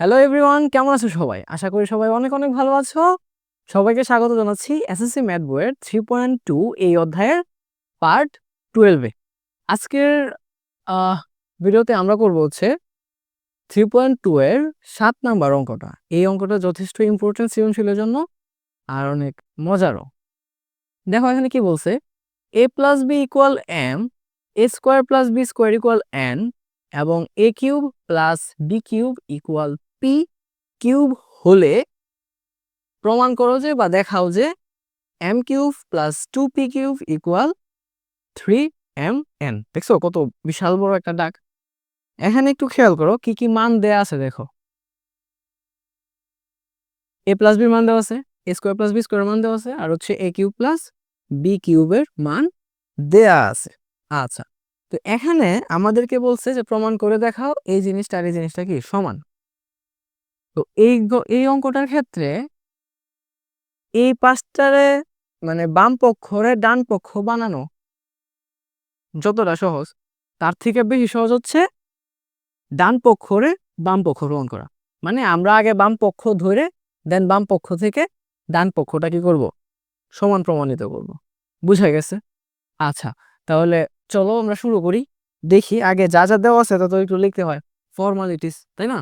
Hello everyone, কেমন আছো সবাই? আশা করি সবাই অনেক অনেক ভালো আছো। সবাইকে স্বাগত জানাচ্ছি এসএসসি ম্যাথ বইয়ের 3.2 এই অধ্যায়ের পার্ট 12 এ। আজকের আহ ভিডিওতে আমরা করব হচ্ছে 3.2 এর 7 নাম্বার অঙ্কটা। এই অঙ্কটা যথেষ্ট ইম্পর্টেন্ট সৃজনশীলের জন্য আর অনেক মজারও। দেখো এখানে কি বলছে, a plus b equal m, a square plus b square equal n এবং a cube plus B cube equal p cube হলে প্রমাণ করো যে বা দেখাও যে M cube plus 2p cube equal 3mn। দেখছো কত বিশাল বড় একটা ডাক। এখানে একটু খেয়াল করো কি কি মান দেয়া আছে। দেখো a প্লাস বির মান দেওয়া আছে, এ স্কোয়ার প্লাস বি স্কোয়ার মান দেওয়া আছে, আর হচ্ছে এ কিউব প্লাস বি কিউবের মান দেয়া আছে। আচ্ছা, তো এখানে আমাদেরকে বলছে যে প্রমাণ করে দেখাও এই জিনিসটা আর এই জিনিসটা কি সমান। তো এই অঙ্কটার ক্ষেত্রে এই পাঁচটারে মানে বাম পক্ষরে ডান পক্ষ বানানো যতটা সহজ, তার থেকে বেশি সহজ হচ্ছে ডান পক্ষরে বাম পক্ষ গ্রহণ করা। মানে আমরা আগে বাম পক্ষ ধরে দেন বাম পক্ষ থেকে ডান পক্ষটা কি করব, সমান প্রমাণিত করব। বুঝা গেছে? আচ্ছা, তাহলে চলো আমরা শুরু করি। দেখি আগে যা যা দেওয়া আছে তা তো একটু লিখতে হয়, ফর্মালিটিস, তাই না?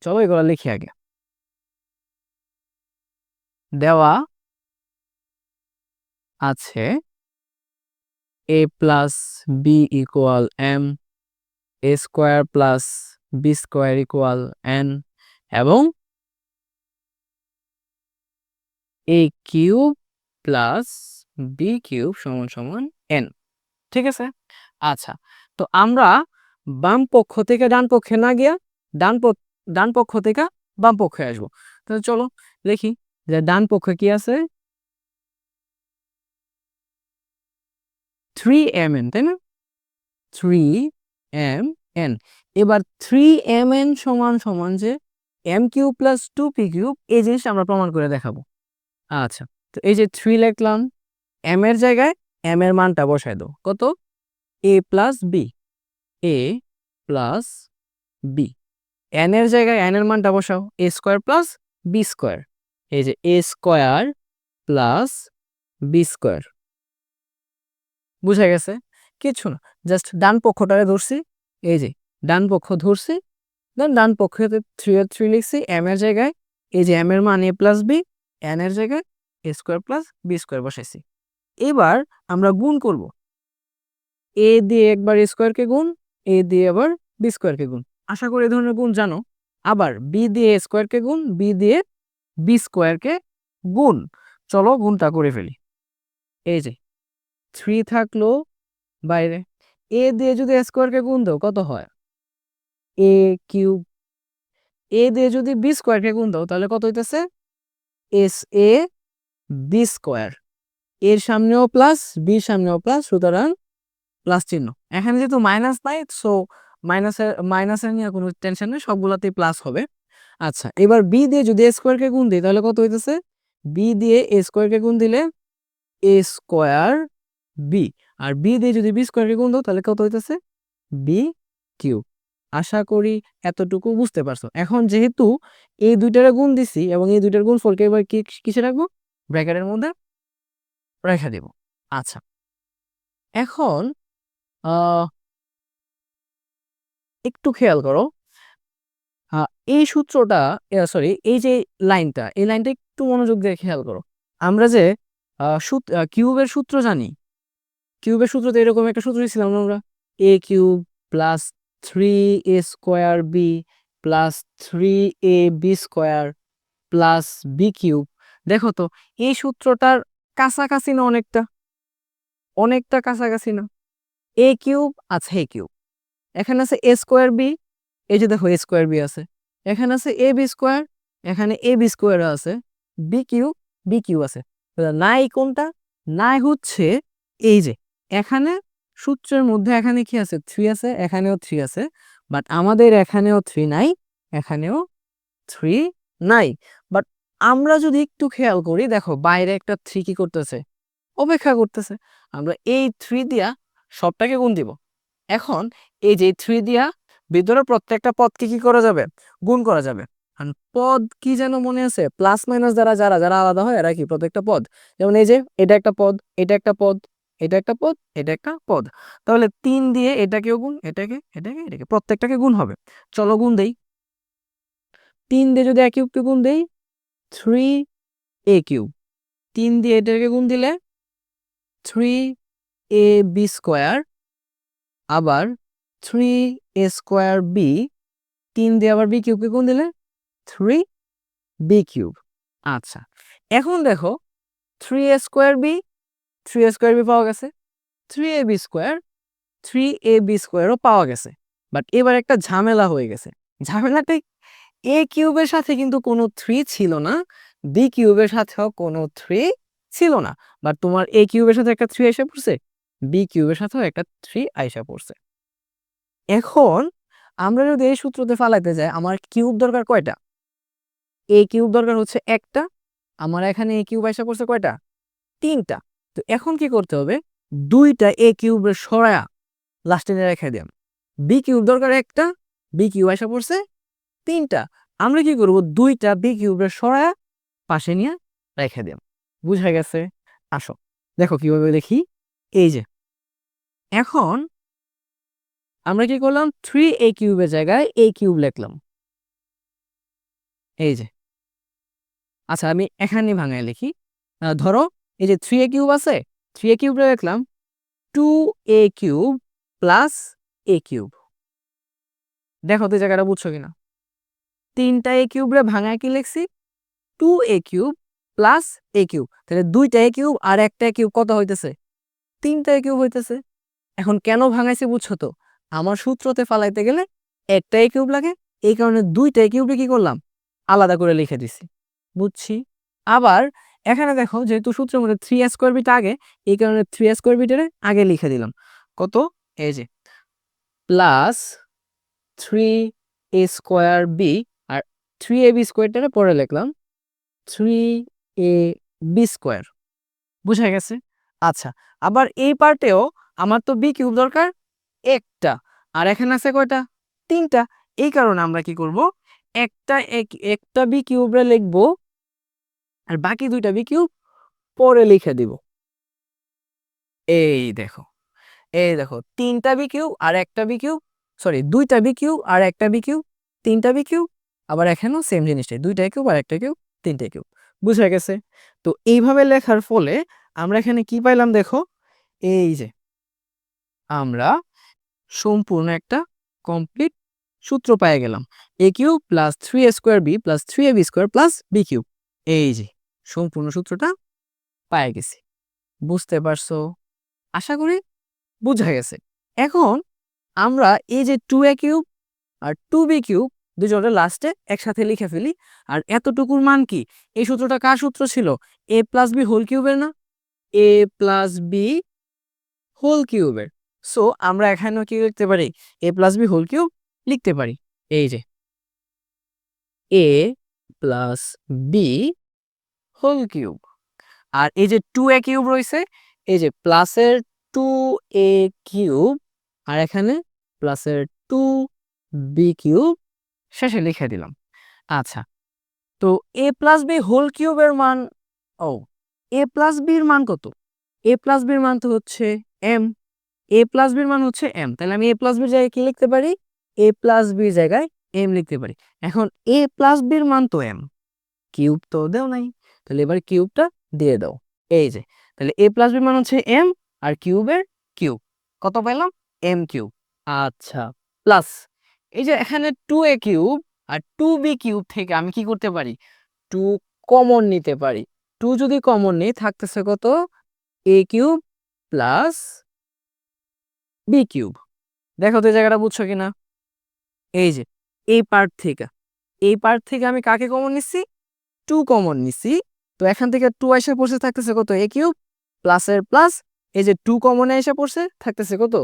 চলো এগুলো লিখি আগে। দেওয়া আছে a plus b equal m, a square plus b square equal n এবং a cube plus B cube সমান সমান এন। ঠিক আছে? আচ্ছা, তো আমরা বাম পক্ষ থেকে ডান পক্ষে না গিয়া ডান পক্ষ থেকে বাম পক্ষে আসবো। তাহলে চলো দেখি যে ডান পক্ষে কি আছে, 3mn, তাই না? 3mn। এবার 3mn সমান সমান যে M cube plus 2p cube, এই জিনিসটা আমরা প্রমাণ করে দেখাবো। আচ্ছা, তো এই যে 3 লিখলাম, এম এর জায়গায় এম এর মানটা বসায় দাও। কত? এ প্লাস বি, এ প্লাস বি। এন এর জায়গায় এন এর মানটা বসাও, এ স্কোয়ার প্লাস বি স্কোয়ার। এই যে এ স্কোয়ার প্লাস বি স্কোয়ার। বুঝা গেছে? কিছু না, জাস্ট ডান পক্ষটারে ধরছি। এই যে ডান পক্ষ ধরছি, দেন ডান পক্ষে 3 লিখছি এম এর জায়গায়। এই যে এম এর মান এ প্লাস বি, এন এর জায়গায় এ স্কোয়ার প্লাস বি স্কোয়ার বসাইছি। এবার আমরা গুণ করব। এ দিয়ে একবার স্কোয়ারকে গুণ, এ দিয়ে আবার বি স্কোয়ারকে গুণ। আশা করি এই ধরনের গুণ জানো। আবার বি দিয়ে এ স্কোয়ারকে গুণ, বি দিয়ে বি স্কোয়ারকে গুণ। চলো গুণটা করে ফেলি। এই যে 3 থাকলো বাইরে, এ দিয়ে যদি এ স্কোয়ারকে গুণ দাও কত হয়? এ কিউব। এ দিয়ে যদি বি স্কোয়ারকে গুণ দাও তাহলে কত হইতেছে? S A B square. এর সামনেও প্লাস, বির সামনেও প্লাস, সুতরাং প্লাস চিহ্ন। এখানে যেহেতু মাইনাস নাই, সো মাইনাসের নিয়ে কোনো টেনশন নেই, সবগুলাতেই প্লাস হবে। আচ্ছা, এবার বি দিয়ে যদি এ স্কোয়ারকে গুণ দিই তাহলে কত হইতেছে? বি দিয়ে এ স্কোয়ারকে গুণ দিলে এ স্কোয়ার বি, আর বি দিয়ে যদি বি স্কোয়ারকে গুণ দাও তাহলে কত হইতেছে? B cube. আশা করি এতটুকু বুঝতে পারছো। এখন যেহেতু এই দুইটারে গুণ দিছি এবং এই দুইটার গুণফলকে এবার কিসে রাখবো? ব্র্যাকেটের মধ্যে রেখে দেব। আচ্ছা, এখন আহ একটু খেয়াল করো, এই সূত্রটা, সরি, এই যে লাইনটা, এই লাইনটা একটু মনোযোগ দিয়ে খেয়াল করো। আমরা যে কিউবের সূত্র জানি, কিউবের সূত্রতে এরকম একটা সূত্র ছিলাম আমরা, a cube plus 3a square B plus 3ab square plus B cube. দেখো তো এই সূত্রটার কাছাকাছি না? অনেকটা, অনেকটা কাছাকাছি না? এ কিউব, আচ্ছা এ কিউব, এখানে আছে এ স্কোয়ার বি, এই যে দেখো এ স্কোয়ার বি আছে, এখানে আছে এ বি স্কোয়ার, এখানে এ বি স্কোয়ার আছে, বি কিউ, বি কিউ আছে। নাই কোনটা? নাই হচ্ছে এই যে এখানে সূত্রের মধ্যে এখানে কি আছে? 3 আছে, এখানেও 3 আছে, বাট আমাদের এখানেও 3 নাই, এখানেও 3 নাই। বাট আমরা যদি একটু খেয়াল করি, দেখো বাইরে একটা 3 কি করতেছে? অপেক্ষা করতেছে। আমরা এই 3 দিয়া সবটাকে গুণ দিব। এখন এই যে 3 দিয়া ভিতরে প্রত্যেকটা পদকে কি করা যাবে? গুণ করা যাবে। পদ কি যেন মনে আছে, প্লাস মাইনাস যারা যারা যারা আলাদা হয় এরা কি প্রত্যেকটা পদ, যেমন এই যে এটা একটা পদ, এটা একটা পদ, এটা একটা পদ, এটা একটা পদ। তাহলে 3 দিয়ে এটাকেও গুণ, এটাকে এটাকে এটাকে প্রত্যেকটাকে গুণ হবে। চলো গুণ দেই। 3 দিয়ে যদি a কিউবকে গুণ দেই 3a কিউব, 3 দিয়ে এটাকে গুণ দিলে 3ab স্কোয়ার, আবার 3a স্কোয়ার বি, 3 দিয়ে আবার b কিউবকে গুণ দিলে 3b কিউব। আচ্ছা, এখন দেখো 3a square B, 3a square B পাওয়া গেছে, 3ab স্কোয়ার, 3ab স্কোয়ারও পাওয়া গেছে। বাট এবার একটা ঝামেলা হয়ে গেছে। ঝামেলাটা a কিউবের সাথে কিন্তু কোনো 3 ছিল না, b কিউবের সাথেও কোনো 3 ছিল না। বাট তোমার a কিউবের সাথে একটা 3 এসে পড়ছে, b কিউবের সাথেও একটা 3 আইসা পড়ছে। এখন আমরা যদি এই সূত্রতে ফালাইতে যাই, আমার কিউব দরকার কয়টা? a কিউব দরকার হচ্ছে একটা, আমার এখানে a কিউব আইসা পড়ছে কয়টা? 3টা। তো এখন কি করতে হবে, 2টা a কিউবের সরায়া লাস্টে নিয়ে রেখে দিলাম। b কিউব দরকার একটা, b কিউব আইসা পড়ছে 3টা। আমরা কি করব, 2টা b কিউবের সরায়া পাশে নিয়ে রেখে দিলাম। বুঝা গেছে? আসো দেখো কিভাবে দেখি। এই যে এখন আমরা কি করলাম, 3a কিউবের জায়গায় a কিউব লিখলাম। এই যে, আচ্ছা আমি এখানে ভাঙায় লিখি। ধরো এই যে 3a কিউব আছে, 3a কিউব লিখলাম 2a cube plus a cube. দেখো তো জায়গাটা বুঝছো কিনা। 3টা a কিউব রে ভাঙায় কি লিখছি, 2a cube plus a cube. তাহলে 2টা a কিউব আর একটা a কিউব কত হইতেছে, 3টা a কিউব হইতেছে। এখন কেন ভাঙাইছি বুঝছো তো, আমার সূত্রতে ফালাইতে গেলে একটা a কিউব লাগে, এই কারণে 2টা a কিউবরে কি করলাম, আলাদা করে লিখে দিছি। বুঝছি। আবার এখানে দেখো যেহেতু সূত্রের মধ্যে 3a স্কোয়ার বিট আগে, এই কারণে 3a স্কোয়ার বিটের আগে লিখে দিলাম কত, এই যে প্লাস 3a স্কোয়ার বি, আর 3ab স্কোয়ারটারে পরে লিখলাম 3ab স্কোয়ার। বুঝা গেছে? আচ্ছা, আবার এই পার্টেও আমার তো বি কিউব দরকার একটা, আর এখানে আছে কয়টা, 3টা। এই কারণে আমরা কি করব, একটা বি কিউবরে লিখবো, আর বাকি 2টা বি কিউব পরে লিখে দিব। এই দেখো, এই দেখো 3টা বি কিউব আর একটা বি কিউব, সরি 2টা বি কিউব আর একটা বি কিউব, 3টা বি কিউব। আবার এখানেও সেম জিনিসটাই, 2টা কিউব আর একটা কিউব, 3টা কিউব। বুঝা গেছে? তো এইভাবে লেখার ফলে আমরা এখানে কি পাইলাম দেখো, এই যে আমরা সম্পূর্ণ একটা কমপ্লিট সূত্র পেয়ে গেলাম, a cube plus 3a square B plus 3ab square plus B cube. এই যে সম্পূর্ণ সূত্রটা পেয়ে গেছি। বুঝতে পারছো? আশা করি বুঝা গেছে। এখন আমরা এই যে 2a কিউব আর 2b কিউব দুজনের লাস্টে একসাথে লিখে ফেলি। আর এতটুকুর মান কি, এই সূত্রটা কার সূত্র ছিল, a প্লাস বি হোল কিউবের না, a প্লাস বি হোল কিউবের। সো আমরা এখানেও কি লিখতে পারি, a plus b whole cube লিখতে পারি। এই যে a plus b whole cube, আর এই যে 2a কিউব রয়েছে, এই যে প্লাসের 2a কিউব, আর এখানে প্লাসের 2b কিউব শেষে লিখে দিলাম। আচ্ছা, তো a প্লাস বি হোল কিউবের মান, ও a প্লাস বির মান কত, a প্লাস বির মান তো হচ্ছে m, a প্লাস বির মান হচ্ছে m, তাহলে আমি a প্লাস বির জায়গায় কি লিখতে পারি, a প্লাস বির জায়গায় m লিখতে পারি। এখন a প্লাস বির মান তো m, কিউব তো দেও নাই, তাহলে এবার কিউবটা দিয়ে দাও। এই যে তাহলে a প্লাস বির মান হচ্ছে m, আর কিউবের কিউব কত পাইলাম, m কিউব। আচ্ছা, প্লাস এই যে এখানে 2a কিউব আর 2b কিউব থেকে আমি কি করতে পারি, 2 কমন নিতে পারি। 2 যদি কমন নেই থাকতেছে কত, a cube plus B cube. দেখো তো এই জায়গাটা বুঝছো কিনা। এই যে এই পার্ট থেকে, এই পার্ট থেকে আমি কাকে কমন নিচ্ছি, 2 কমন নিচ্ছি। তো এখান থেকে 2 এসে পড়ছে থাকতেছে কত, a কিউব প্লাসের প্লাস, এই যে 2 কমনে এসে পড়ছে থাকতেছে কত,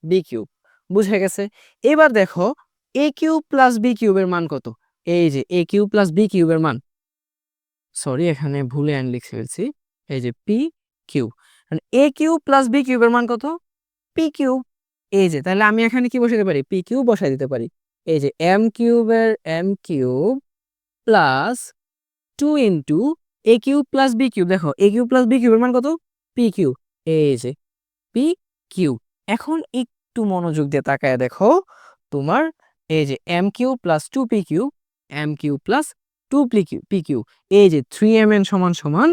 বি কিউব। বুঝে গেছে? এবার দেখো a কিউব প্লাস বি কিউবের মান কত, এই যে a কিউব প্লাস বি কিউবের মান, সরি এখানে ভুলে লিখে ফেলছি, এই যে P cube, a cube plus B কিউবের মান কত, পি কিউব। এই যে তাহলে আমি এখানে কি বসাতে পারি, পি কিউব বসাই দিতে পারি। এই যে এম কিউবের এম কিউব প্লাস 2 ইন্টু এ কিউব প্লাস বি কিউব। দেখো এ কিউব প্লাস বি কিউবের মান কত? P cube. এই যে পি কিউব। এখন একটু মনোযোগ দিয়ে তাকায় দেখো, তোমার এই যে M cube plus two P cube, M cube plus two P cube, এই যে 3mn সমান সমান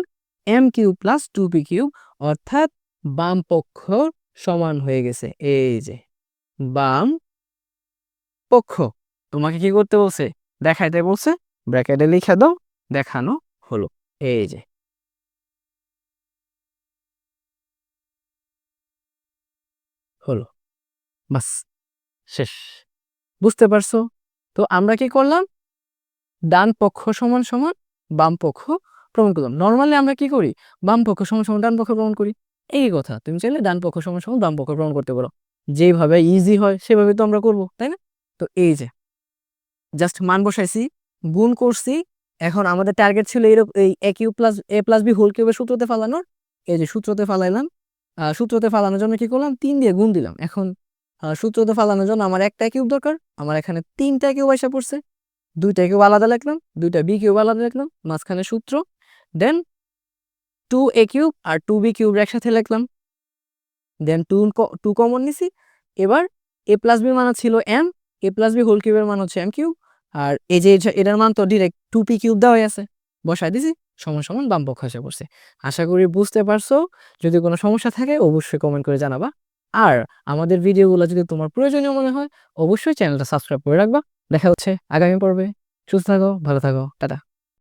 M cube plus two P cube, অর্থাৎ বাম পক্ষ সমান হয়ে গেছে। এই যে বাম পক্ষ। তোমাকে কি করতে বলছে? দেখাইতে বলছে, ব্র্যাকেটে লিখে দাও, দেখানো হলো। এই যে হলো, বাস শেষ। বুঝতে পারছো? তো আমরা কি করলাম? ডান পক্ষ সমান সমান বাম পক্ষ প্রমাণ করলাম। নর্মালি আমরা কি করি? বাম পক্ষ সমান সমান ডান পক্ষ প্রমাণ করি। এই কথা, তুমি চাইলে ডান পক্ষ সমান সমান বাম পক্ষ প্রমাণ করতে পারো। যেভাবে ইজি হয় সেভাবে তো আমরা করবো, তাই না? তো এই যে জাস্ট মান বসাইছি, গুণ করছি। এখন আমাদের টার্গেট ছিল এরকম, এই এ কিউব প্লাস এ প্লাস বি হোল কিউবের সূত্রতে ফালানোর। এই যে সূত্রতে ফালাইলাম। সূত্রতে ফালানোর জন্য কি করলাম? 3 দিয়ে গুণ দিলাম। এখন সূত্রতে ফালানোর জন্য আমার একটা কিউব দরকার, আমার এখানে 3টা কিউব এসে পড়ছে। 2টা কিউব আলাদা লিখলাম, 2টা বি কিউব আলাদা লিখলাম, মাঝখানে সূত্র। দেন 2a কিউব আর 2b কিউব একসাথে লিখলাম। দেন 2 কমন নিছি। এবার এ প্লাস বি মান ছিল এম, এ প্লাস বি হোল কিউবের মান হচ্ছে এম কিউব। আর এই যে এটার মান তো ডিরেক্ট 2p কিউব দেওয়া আছে, বসাই দিছি, সমান সমান বাম পক্ষ এসে পড়ছে। আশা করি বুঝতে পারছো। যদি কোনো সমস্যা থাকে অবশ্যই কমেন্ট করে জানাবা। আর আমাদের ভিডিওগুলো যদি তোমার প্রয়োজনীয় মনে হয় অবশ্যই চ্যানেলটা সাবস্ক্রাইব করে রাখবা। দেখা হচ্ছে আগামী পর্বে। সুস্থ থাকো, ভালো থাকো, টাটা।